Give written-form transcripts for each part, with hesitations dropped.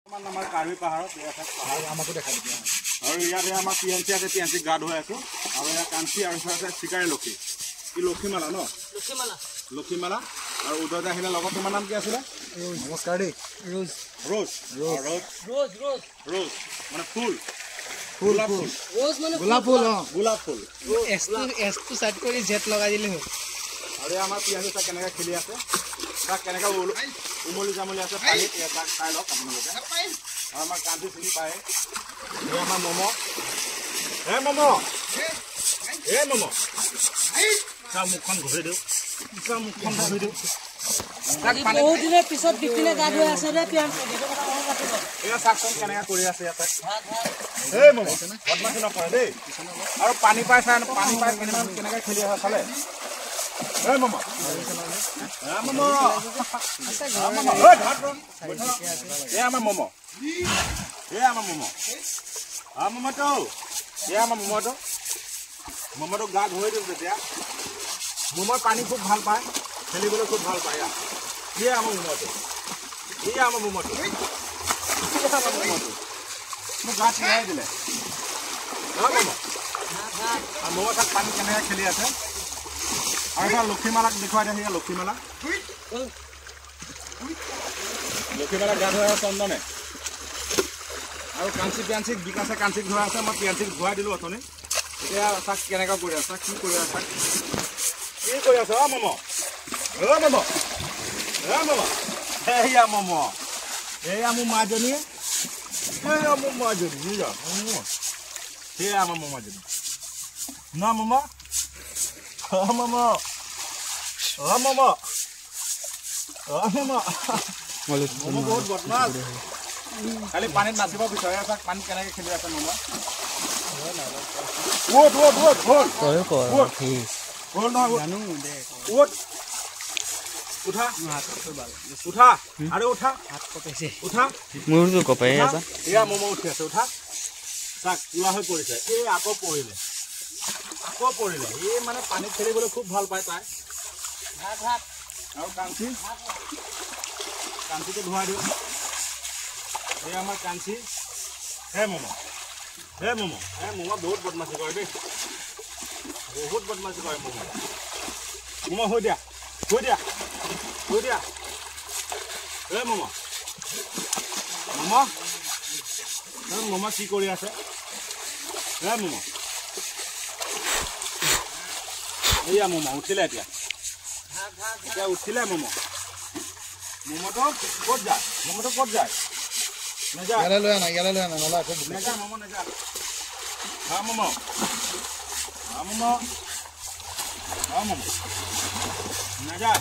আমাৰ কাৰ্বি পাহাৰত আমাকো দেখা দিব আৰু ইয়াতে আমাৰ পিএনচি আছে পিএনচি গা ধুৱাই আছো আৰু ইয়াত কাঞ্চি আৰু আছে চিকাৰী লক্ষী কি লক্ষীমালা ন লক্ষীমালা আৰু উদয় আহিলে লগত তোমাৰ নাম কি আছিলে নমস্কাৰ দেই ৰোজ ৰোজ ৰোজ ৰোজ ৰোজ ৰোজ মানে ফুল গোলাপ ফুল ৰোজ মানে গোলাপ ফুল গোলাপ ফুল এছটো সাইড কৰি জেট লগাই দিলে হ'ল আৰু আমাৰ পিএনচি তাক কেনেকৈ খেলি আছে তাক কেনেকৈ উমলি জামলি আছে পানীত তাক খাই লওক আপোনালোকে আৰু আমাৰ কাঞ্চি চিনি পায় এই আমাৰ ম'ম' মুখখন ঘূৰি দিওঁ মুখখন ঘূৰি দিওঁ বহুত দিনৰ পিছত বিপিনে গা ধুই আছে দে এয়া চাকচোন কেনেকৈ কৰি আছে ইয়াতে এই ম'ম' বদমাচি নকৰে দেই আৰু পানী পাই চাই পানী পাই কেনেকৈ খেলি আছে চালে এই ম'ম' আমাৰ ম'ম' ম'ম'টো গা ধুই দিওঁ তেতিয়া ম'ম'ৰ পানী খুব ভাল পায় খেলিবলৈ খুব ভাল পায় ইয়ে আমাৰ ম'ম'টো মোক গা চিৰাই দিলে ম'ম' তাত পানী কেনেকৈ খেলি আছে আৰু এটা লক্ষীমালাক দেখুৱাই দিয়ে সেয়া লক্ষীমালা গা ধুৱাই চন্দনে আৰু কাঞ্চি পিয়াঞ্চিক বিকাশে কাঞ্চিক ধৰা আছে মই পিয়াঞ্চিক ধুৱাই দিলোঁ অথনি এতিয়া তাক কেনেকৈ কৰি আছে কি কৰি আছে ম'ম' এয়া ম'ম' এয়া মোৰ মাজনীয়ে সেয়া মোৰ মাজনী নিজৰ সেয়া আমাৰ ম'ম'জনী ন ম'ম' বহুত বদমাছ খালি পানীত নাচিব বিচাৰে তাক পানীত কেনেকৈ খেলি আছে ম'ম' উঠা আৰু উঠা উঠা মোৰটো কপাই আছে এয়া ম'ম' উঠি আছে উঠা তাক কোলা হৈ পৰিছে এই আকৌ পৰিলে এই মানে পানীত খেলিবলৈ খুব ভাল পায় তাই আৰু কাঞ্চিটো ধুৱাই দিওঁ এই আমাৰ কাঞ্চি ম'ম' বহুত বদমাচি কৰে দেই বহুত বদমাচি কৰে ম'ম' হৈ দিয়া এই ম'ম' কি কৰি আছে এয়া ম'ম' উঠিলে এতিয়া উঠিলে ম'ম'টো ক'ত যায় ইয়ালৈ লৈ আনা নেযা ম'ম' নেযা ম'ম' নেযা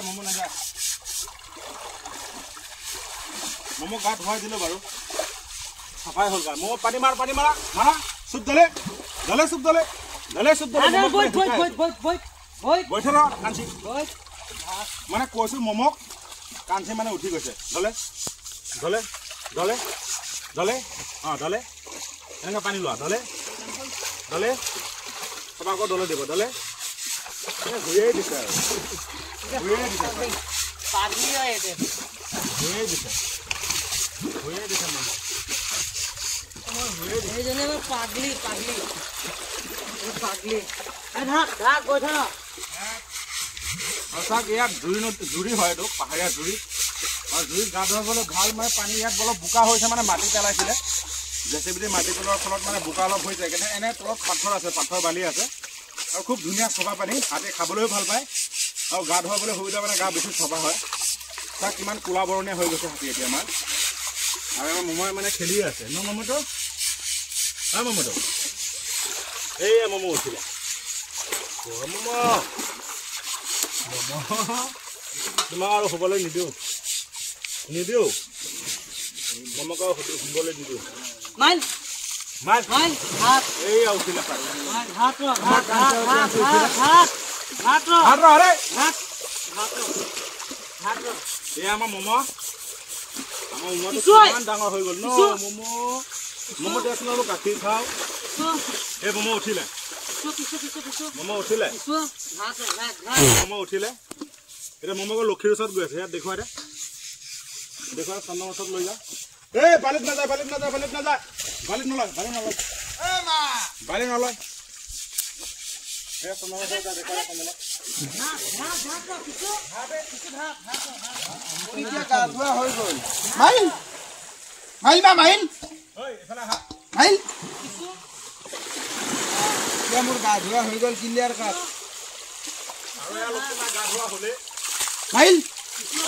ম'ম' নেযা ম'ম' গা ধুৱাই দিলোঁ বাৰু চাফাই হ'ল গা ম'ম' পানী মাৰা চুপ দলে কাঞ্চি মানে কৈছো ম'ম'ক কাঞ্চি মানে উঠি গৈছে ধলে এনেকৈ পানী লোৱা ধলে তাৰপৰা আকৌ দলে দিব ধলে ঘূৰিয়ে দিছে চাওক ইয়াত জুৰি হয় এইটো পাহাৰীয়া জুৰি আৰু জুৰিত গা ধুৱাবলৈ ভাল মানে পানী ইয়াত অলপ বোকা হৈছে মানে মাটি পেলাইছিলে জেচিবিটি মাটি পেলোৱাৰ ফলত মানে বোকা অলপ হৈ যায় কিন্তু এনে তলত পাথৰ বালি আছে আৰু খুব ধুনীয়া চফা পানী হাতে খাবলৈও ভাল পায় আৰু গা ধুৱাবলৈ সুবিধা মানে গা বেছি চফা হয় তাক কিমান কোলা বৰণীয়া হৈ গৈছে হাতী এতিয়া আমাৰ আৰু আমাৰ ম'ম'ই মানে খেলি আছে ন ম'ম'টো এইয়া ম'ম' উঠিলে তোমাক আৰু শুবলৈ নিদিওঁ ম'ম'ক আৰু শুবলৈ নিদিওঁ এইয়া উঠিলে এয়া আমাৰ ম'ম'টো কিমান ডাঙৰ হৈ গ'ল ন ম'ম' দিয়াচোন অলপ গাখীৰ খাওঁ এই ম'ম' উঠিলে এতিয়া ম'ম'ক লক্ষীৰ ওচৰত গৈ আছে ইয়াত দেখুৱাই দে দেখো চন্দন ওচৰত লৈ যা এই বালিত নাযায় বালি নলয় এই চন্দন ওচৰত যা দেখো চন্দন এতিয়া গা ধোৱা হৈ গ'ল মাইল ঐ এফালে আহা এতিয়া মোৰ গা ধোৱা হৈ গ'ল ক্লিয়াৰ কাট আৰু এয়া লক্ষ্মীমা গা ধোৱা হ'লে মাইল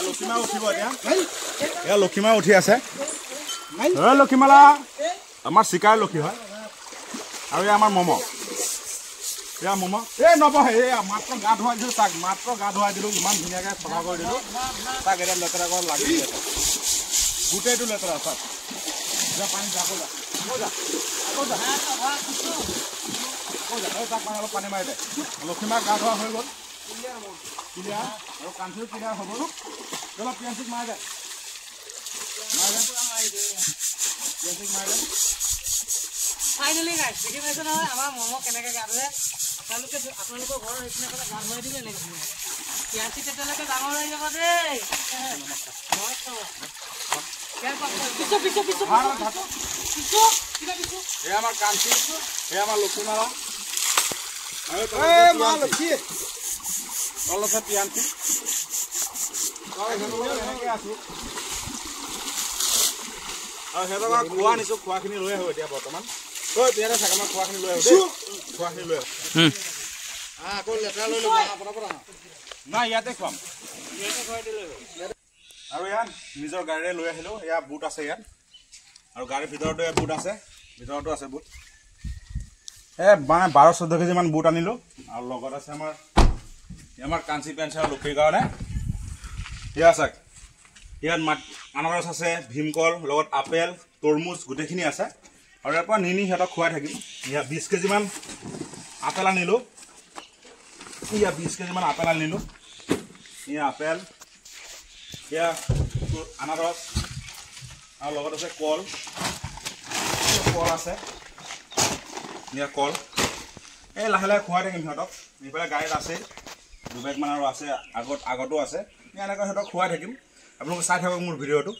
লক্ষ্মীমা উঠিব এতিয়া মাইল এয়া লক্ষ্মীমা উঠি আছে লক্ষ্মীমালা আমাৰ চিকাৰ লক্ষী হয় আৰু এয়া আমাৰ মম' এয়া মম' এই নবহে এয়া মাত্ৰ গা ধুৱাই দিলোঁ তাক মাত্ৰ গা ধুৱাই দিলোঁ ইমান ধুনীয়াকৈ চফা কৰি দিলোঁ তাক এতিয়া লেতেৰা কৰা লাগি আছে গোটেইটো লেতেৰা চাওক এতিয়া পানী আকৌ যা তাক মানে অলপ পানী মাৰি দে লক্ষ্মীমাক গা ধোৱা হৈ গ'ল ক্লিয়াৰ আৰু কাণখিও ক্লিয়াৰ হ'ব অলপ পিয়াঁচিক মাৰি দে ফাইনেলি গাইছ দেখি পাইছে নহয় আমাৰ মম' কেনেকৈ গা ধুৱে আপোনালোকৰ ঘৰৰ সেইখিনি গা ধুৱাই দিব এনেকৈ পিয়াঁচি তেতিয়ালৈকে ডাঙৰ হৈ যাব দেই এয়া আমাৰ কাঞ্চি এয়া আমাৰ লক্ষ্মীমালা তলত আছে পিয়াঞ্চি এনেকৈ আছোঁ আৰু সিহঁতক খোৱা নিছোঁ খোৱাখিনি লৈ আহোঁ এতিয়া বৰ্তমান তই পিয়াতে চাগে মই খোৱাখিনি লৈ আহোঁ দেই খোৱাখিনি লৈ আহোঁ আকৌ লেতেৰা লৈ ল'ব নাই ইয়াতে খুৱাম আৰু ইয়াত নিজৰ গাড়ীৰে লৈ আহিলোঁ এয়া বুট আছে ইয়াত আৰু গাড়ীৰ ভিতৰতো এয়া বুট আছে ভিতৰতো আছে বুট মানে 12-14 কেজিমান বুট আনিলোঁ আৰু লগত আছে আমাৰ কাঞ্চি পেঞ্চি আৰু লক্ষীৰ কাৰণে এয়া চাওক ইয়াত আনাৰস আছে ভীমকল লগত আপেল তৰমুজ গোটেইখিনি আছে আৰু ইয়াৰ পৰা নি সিহঁতক খুৱাই থাকিম ইয়াত 20 কেজিমান আপেল আনিলোঁ ইয়াত 20 কেজিমান আপেল আনিলোঁ এয়া আপেল এয়া আনাৰস আৰু লগত আছে কল আছে এয়া কল এই লাহে লাহে খুৱাই থাকিম সিহঁতক এইফালে গাড়ীত আছে 2 বেগমান আৰু আছে আগতো আছে এনেকৈ সিহঁতক খুৱাই থাকিম আপোনালোকে চাই থাকক মোৰ ভিডিঅ'টো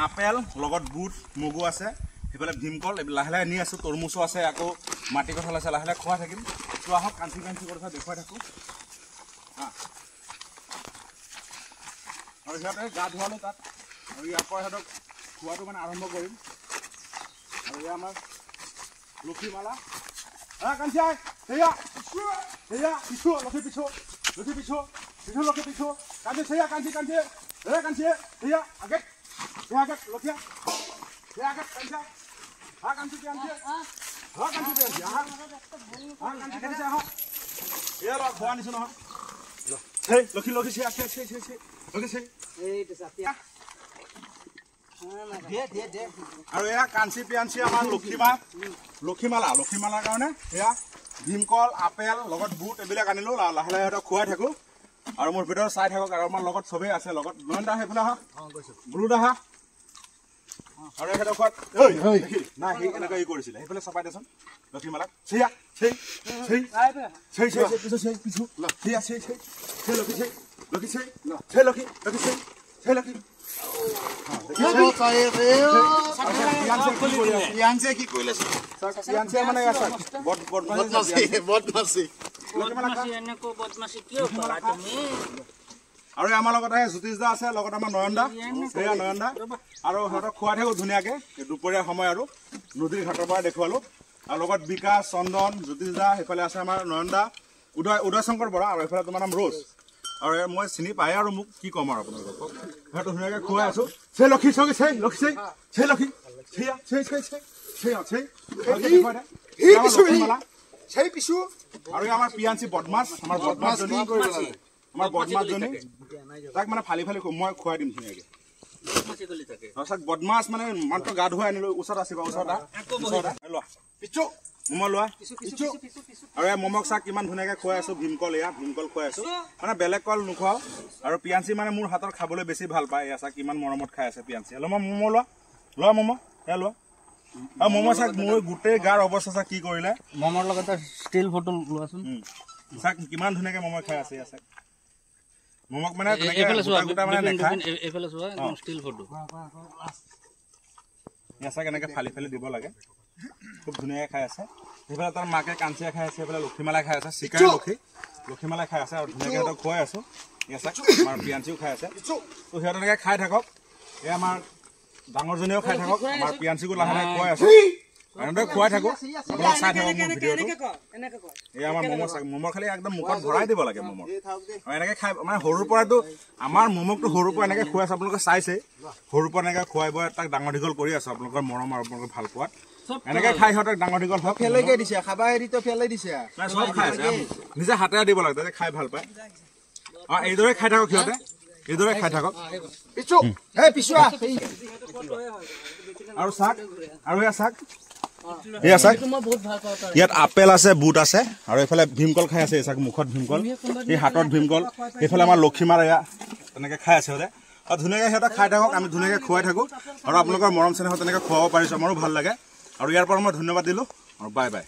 আপেল লগত বুট মগু আছে সেইফালে ভীমকল এইবিলাক লাহে লাহে নি আছোঁ তৰমুজো আছে আকৌ মাটি কঁঠাল আছে লাহে লাহে খুৱাই থাকিম তো আহক কাঞ্চি কথা দেখুৱাই থাকোঁ আৰু সিহঁতে গা ধোৱালোঁ তাত আৰু ইয়াৰ পৰা সিহঁতক খোৱাটো মানে আৰম্ভ কৰিম আৰু এয়া আমাৰ লক্ষীমালা কাঞ্চি সেয়া পিছু লক্ষী পিছু লক্ষী পিছু কাঞ্চি সেয়া কাঞ্চি সেয়া আগত লক্ষীয়া সেয়া আগত কাঞ্চা কাঞ্চি কাঞ্চি এয়া খোৱা নিছোঁ নহয় লক্ষী আৰু এয়া কাঞ্চি পিয়াঞ্চি আমাৰ লক্ষীমালাৰ কাৰণে এয়া ভীমকল আপেল লগত বুট এইবিলাক আনিলোঁ লাহে লাহে সিহঁতক খুৱাই থাকোঁ আৰু মোৰ ভিতৰত চাই থাকক আৰু আমাৰ লগত চবেই আছে লগত নয়নদা সেইফালে আহা ব্লুত আহা আৰু সিহঁতক খোৱাত নাই সি এনেকৈ ই কৰিছিলে সেইফালে চপাই দেচোন লক্ষীমালাক আৰু আমাৰ লগত আহে জ্যোতিষ দা আছে লগত আমাৰ নয়নদা সেয়া নয়নদা আৰু সিহঁতক খুৱাই থাকোঁ ধুনীয়াকৈ দুপৰীয়া সময় আৰু নদীৰ ঘাটৰ পৰা দেখুৱালোঁ আৰু লগত বিকাশ চন্দন জ্যোতিষ দা সেইফালে আছে আমাৰ নয়নদা উদয় শংকৰ বৰা আৰু এইফালে তোমাৰ নাম ৰ'জ আৰু মই চিনি পায় আৰু মোক কি ক'ম আৰু আপোনালোকক সিহঁতক ধুনীয়াকৈ খুৱাই আছোঁ আৰু আমাৰ পিয়াঞ্চি বদমাছ আমাৰ বদমাছজনী তাক মানে ফালি মই খুৱাই দিম ধুনীয়াকৈ তাৰপিছত বদমাছ মানে মাত্ৰ গা ধুৱাই আনিলোঁ ওচৰত আছিবা ওচৰত লোৱা মম' লোৱা আৰু এয়া মমক চাক কিমান ধুনীয়াকৈ খুৱাই আছোঁ ভীমকল খুৱাই আছোঁ মানে বেলেগ কল নোখোৱাওঁ আৰু পিয়াঞ্চি মানে মোৰ হাতৰ খাবলৈ বেছি ভাল পায় এয়া চাক কিমান মৰমত খাই আছে পিয়াঞ্চি অলপ মম' লোৱা মম' এয়া লোৱা আৰু মম' চাক মোৰ গোটেই গাৰ অৱস্থা চাক কি কৰিলে মমৰ লগত ষ্টিল ফটো লোৱাচোন চাক কিমান ধুনীয়াকৈ মম' খাই আছে এয়া চাক মমক মানে গোটা মানে নেখায় এইফালে চোৱা একদম ষ্টিল ফটো এসা কেনেকৈ ফালি ফালি দিব লাগে খুব ধুনীয়াকৈ খাই আছে সেইফালে তাৰ মাকে কাঞ্চিয়া খাই আছে সেইফালে লক্ষীমালাই খাই আছে চিকাৰী লক্ষীমালাই খাই আছে আৰু ধুনীয়াকৈ সিহঁতক খুৱাই আছোঁ এসা আমাৰ পিয়াঞ্চিও খাই আছে তো সিহঁত এনেকৈ খাই থাকক এই আমাৰ ডাঙৰজনীও খাই থাকক আমাৰ পিয়াঞ্চিকো লাহে লাহে খুৱাই আছোঁ এনেদৰে খুৱাই থাকোঁ আপোনালোক চাই থাকক মোৰ ভিডিঅ'টো এই আমাৰ ম'মৰ খালি একদম মুখত ভৰাই দিব লাগে ম'মৰ আৰু এনেকৈ খাই মানে সৰুৰ পৰাতো আমাৰ ম'মকটো সৰুৰ পৰা এনেকৈ খুৱাই আছোঁ আপোনালোকে চাইছেই সৰুৰ পৰা এনেকৈ খুৱাই বৈ তাক ডাঙৰ দীঘল কৰি আছোঁ আপোনালোকৰ মৰম আৰু আপোনালোকৰ ভাল পোৱাত এনেকৈ খাই সিহঁতক ডাঙৰ দীঘল হওক ফেলাইকে দিছে খাবা হেৰিতো ফেলাই দিছে চব খাই আছে নিজে হাতেৰে দিব লাগে তাতে খাই ভাল পায় অঁ এইদৰে খাই থাকক সিহঁতে এইদৰে খাই থাকক পিছুৱা আৰু চাক আৰু এয়া চাক এয়া চাক ইয়াত আপেল আছে বুট আছে আৰু এইফালে ভীমকল খাই আছে চাক মুখত ভীমকল এই হাতত ভীমকল এইফালে আমাৰ লক্ষীমাৰ এয়া তেনেকৈ খাই আছে সিহঁতে আৰু ধুনীয়াকৈ সিহঁতে খাই থাকক আমি ধুনীয়াকৈ খুৱাই থাকোঁ আৰু আপোনালোকৰ মৰম চেনেহত তেনেকৈ খুৱাব পাৰিছোঁ আমাৰো ভাল লাগে আৰু ইয়াৰ পৰা মই ধন্যবাদ দিলোঁ আৰু বাই বাই